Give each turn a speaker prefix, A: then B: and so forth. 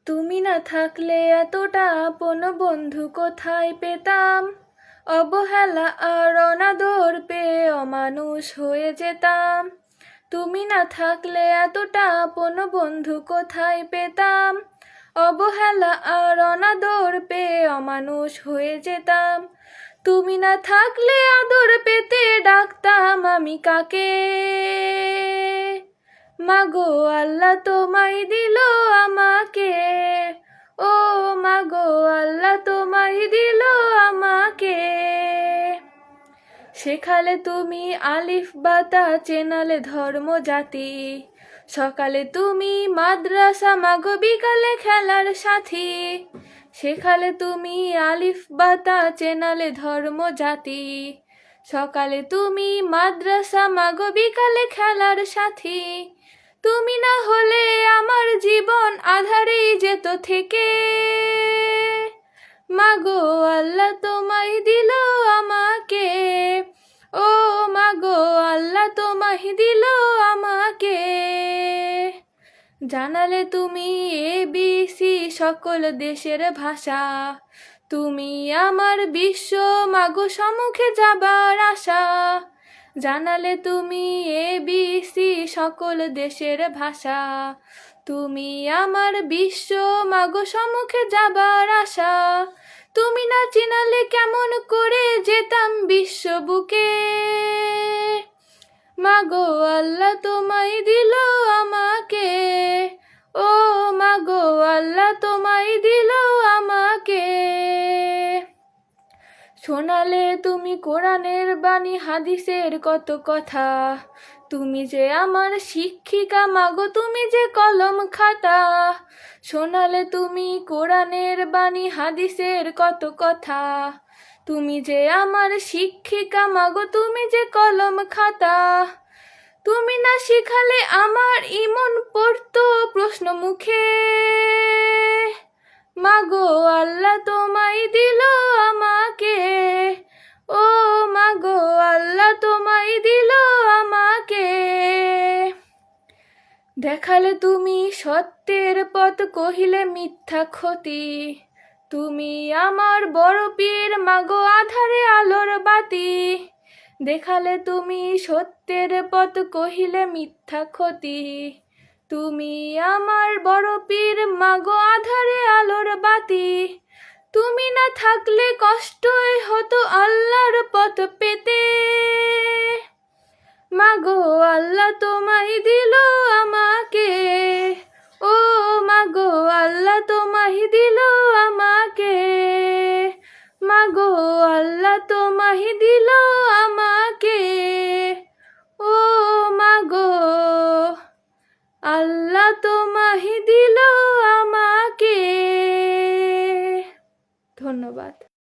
A: তুমি না থাকলে এতটা আপন বন্ধু কোথায় পেতাম। অবহেলা আর অনাদর পেয়ে অমানুষ হয়ে যেতাম। তুমি না থাকলে এতটা আপন বন্ধু কোথায় পেতাম। অবহেলা আর অনাদর পেয়ে অমানুষ হয়ে যেতাম। তুমি না থাকলে আদর পেতে ডাকতাম আমি কাকে। মাগো আল্লাহ তোমায় দিল আমাকে। ও মাগো আল্লাহ তোমায় দিল আমাকে। শেখালে তুমি আলিফ বাতা চেনালে ধর্ম জাতি। সকালে তুমি মাদ্রাসা মাগো বিকালে খেলার সাথী। শেখালে তুমি আলিফ বাতা চেনালে ধর্ম জাতি। সকালে তুমি মাদ্রাসা মাগো বিকালে খেলার সাথী। তুমি না হলে আমার জীবন আঁধারেই যেত থেকে। মাগো আল্লাহ তোমায় দিল আমাকে। ও মাগো আল্লাহ তোমায় দিল আমাকে। জানালে তুমি ABC সকল দেশের ভাষা। তুমি আমার বিশ্ব মাগো সম্মুখে যাবার আশা। জানালে তুমি ABC সকল দেশের ভাষা। তুমি আমার বিশ্ব মাগো সম্মুখে যাবার আশা। তুমি না চিনালে কেমন করে যেতাম বিশ্ব বুকে। মাগো আল্লাহ তোমায় দিল আমাকে। ও মাগো আল্লাহ তোমায় দিল আমাকে। শোনালে তুমি কোরআনের বাণী হাদিসের কত কথা। তুমি যে আমার শিক্ষিকা মাগো তুমি যে কলম খাতা। শোনালে তুমি কোরআনের বাণী হাদিসের কত কথা। তুমি যে আমার শিক্ষিকা মাগো তুমি যে কলম খাতা। তুমি না শিখালে আমার ইমন পড়তো প্রশ্ন মুখে। মাগো আল্লাহ তোমায় দিল আমাকে। ও মাগো আল্লাহ তোমায় দিল আমাকে। দেখালে তুমি সত্যের পথ কহিলে মিথ্যা ক্ষতি। তুমি আমার বড় পীর মাগো আধারে আলোর বাতি। দেখালে তুমি সত্যের পথ কহিলে মিথ্যা ক্ষতি। তুমি আমার বড় পীর মাগো আধারে আলোর বাতি। তুমি না থাকলে কষ্টই হতো আল্লাহর পথ পেতে। মাগো আল্লাহ তোমায় দিল আমাকে। ও মাগো আল্লাহ তোমায় দিল আমাকে। মাগো আল্লাহ তোমায় দিল আমাকে। ও মাগো আল্লাহ তোমায় দিল আমাকে। ধন্যবাদ।